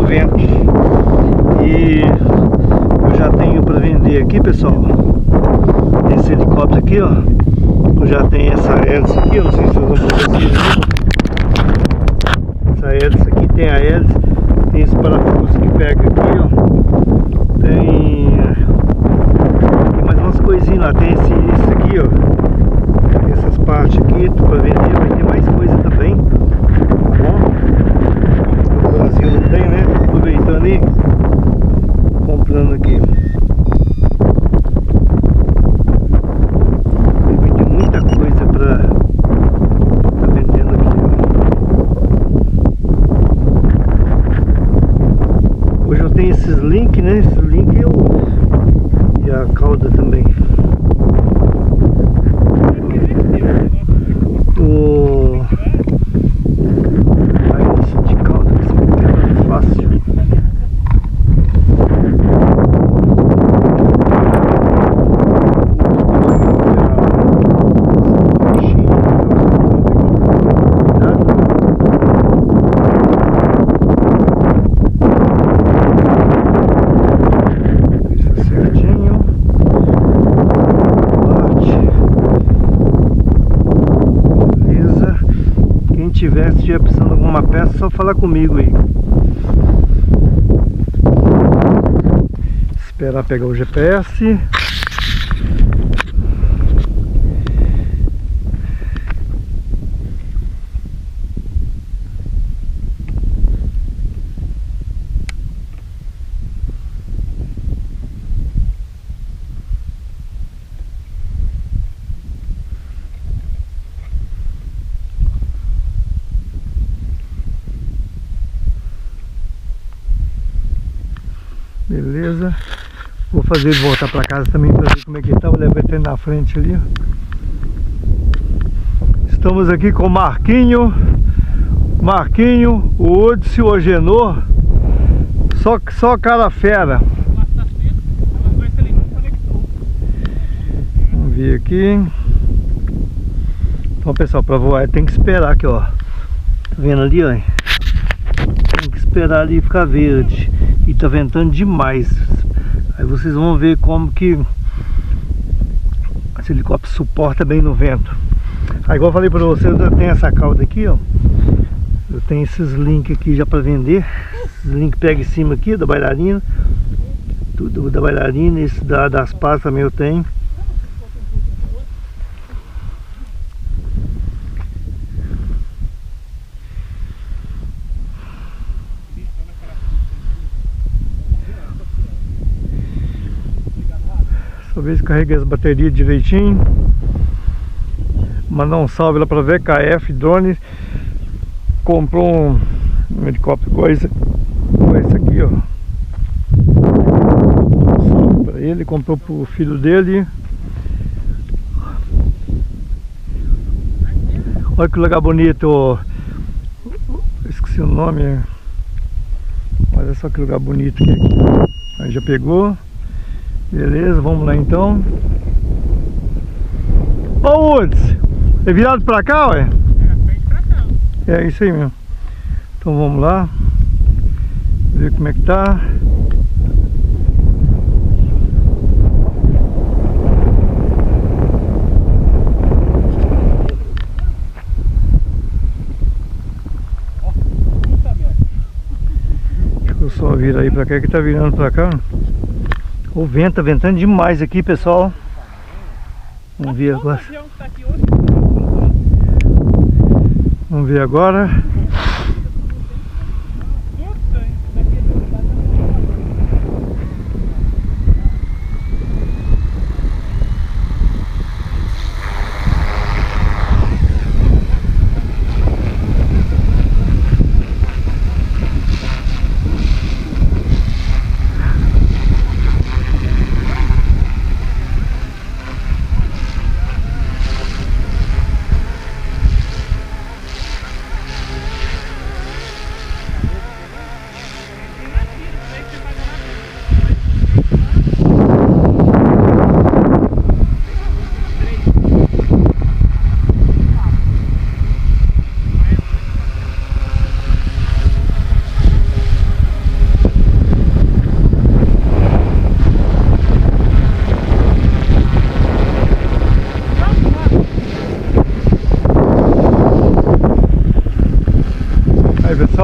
vento. E eu já tenho para vender aqui, pessoal, esse helicóptero aqui, ó. Eu já tenho essa hélice aqui, eu não sei se vocês vão poder ver. Essa hélice aqui tem a hélice, tem esse parafuso que pega aqui, ó. Tem mais umas coisinhas lá, tem esse aqui, ó. Essas partes aqui, para vender, vai ter mais coisa também, tá bom? No Brasil não tem, né? Aproveitando aí, comprando aqui. Vai ter muita coisa para vendendo aqui, ó. Hoje eu tenho esses links, né? Esse link e a cauda também. De cauda que se quebra fácil. Se estiver precisando de alguma peça, é só falar comigo aí. Esperar pegar o GPS. Beleza, vou fazer ele voltar para casa também para ver como é que tá. Vou levar ele na frente ali, ó. Estamos aqui com o Marquinho, o Hudson, o Agenor, só cara fera. Vamos ver aqui. Então, pessoal, para voar tem que esperar aqui, ó. Tá vendo ali, ó? Tem que esperar ali ficar verde. E tá ventando demais. Aí vocês vão ver como que esse helicóptero suporta bem no vento. Aí, igual eu falei para vocês, eu tenho essa cauda aqui, ó. Eu tenho esses links aqui já para vender. Esses links pega em cima aqui da bailarina. Tudo da bailarina. Esse das pás também eu tenho. Talvez carregue as baterias direitinho. Mandar um salve lá para VKF Drones. Comprou um helicóptero igual esse aqui, ó. Um salve para ele. Comprou pro filho dele. Olha que lugar bonito, ó. Esqueci o nome. Olha só que lugar bonito aqui. Aí já pegou. Beleza, vamos lá então. Ô Woods, é virado pra cá, ué? Frente pra cá. É isso aí mesmo. Então vamos lá. Ver como é que tá. Deixa eu só virar aí pra cá que tá virando pra cá. O vento tá ventando demais aqui, pessoal. Vamos ver agora. Vamos ver agora.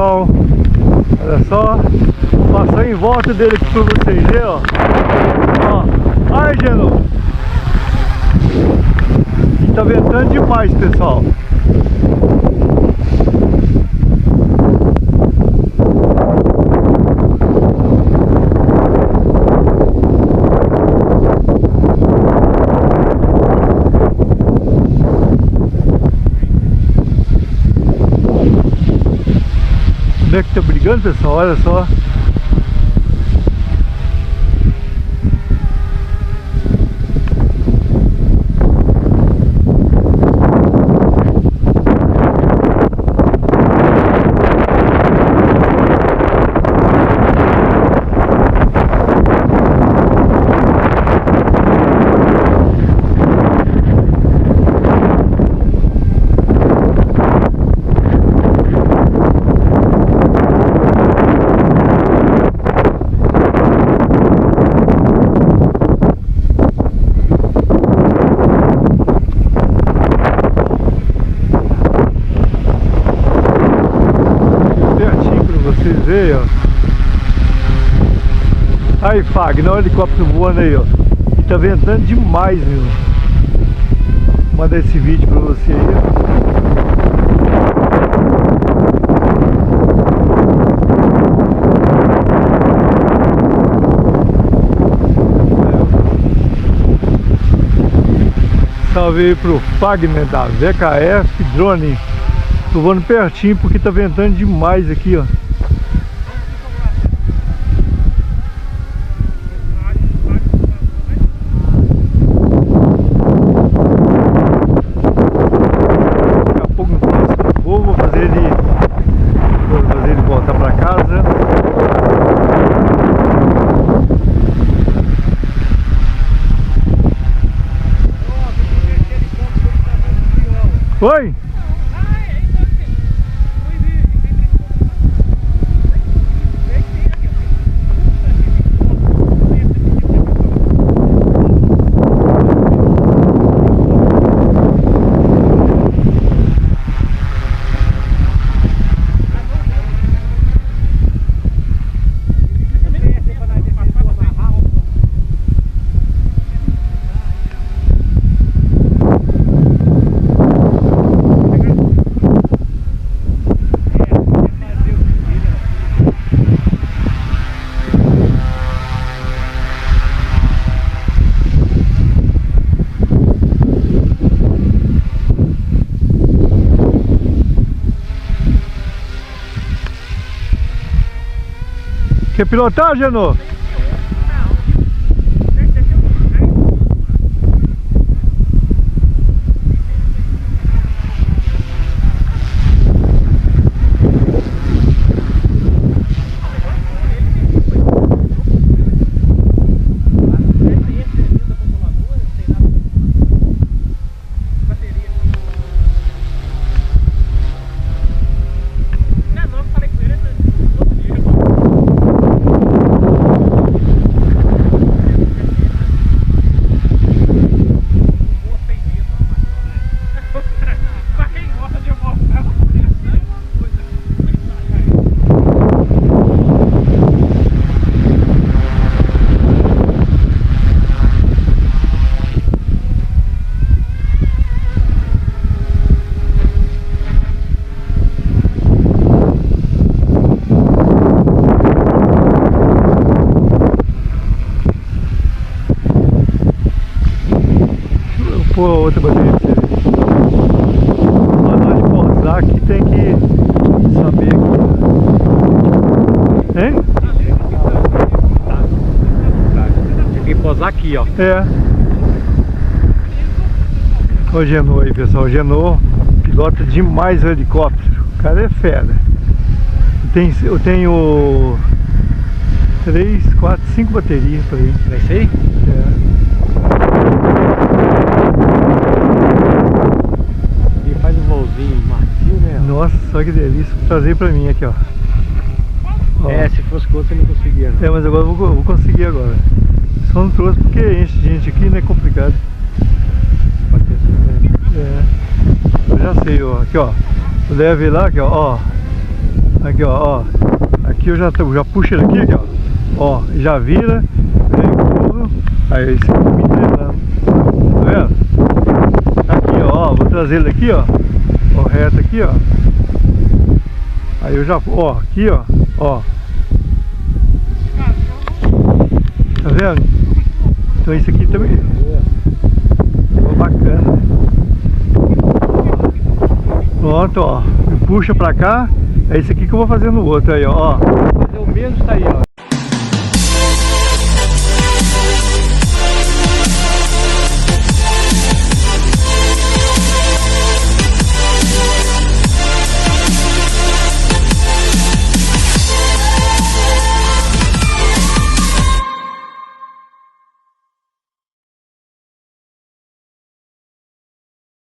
pessoal, olha só, vou passar em volta dele aqui pra vocês verem, ó. Ai, Geno, e tá ventando demais, pessoal. Como é que tá brigando, pessoal? Olha só. Vocês veem, ó. Aí, Fagner, olha o helicóptero voando aí, ó. E tá ventando demais, meu. Vou mandar esse vídeo pra você aí, ó. Salve aí pro Fagner da VKF Drone. Tô voando pertinho porque tá ventando demais aqui, ó. Vou fazer ele voltar para casa. Oi? Quer pilotar, Geno? Pô, outra bateria pra você. Só nós de pousar aqui tem que saber aqui. Hein? Tem que pousar aqui, ó. É. O Geno aí, pessoal. O Geno pilota demais o helicóptero. O cara é fera. Eu tenho 3, 4, 5 baterias pra ele. Vai ser? É. Faz um voozinho macio, né? Nossa, só que delícia. Vou trazer pra mim aqui, ó. É, se fosse com outro você não conseguia, não. É, mas agora eu vou conseguir agora. Só não trouxe porque enche gente aqui, né? É complicado. Pode ter sido, né? É. Eu já sei, ó. Aqui, ó. O leve lá, aqui, ó. Aqui, ó. Aqui eu já puxo ele aqui, ó. Ó, já vira, vem empurro. Aí esse aqui me treinando. Tá vendo? Aqui, ó, vou trazer ele aqui, ó. Ó, reto aqui, ó. Aí eu já, ó, aqui, ó. Ó. Tá vendo? Então isso aqui também. Ó, bacana. Pronto, ó. Puxa pra cá. É isso aqui que eu vou fazer no outro aí, ó. Fazer o mesmo está aí, ó.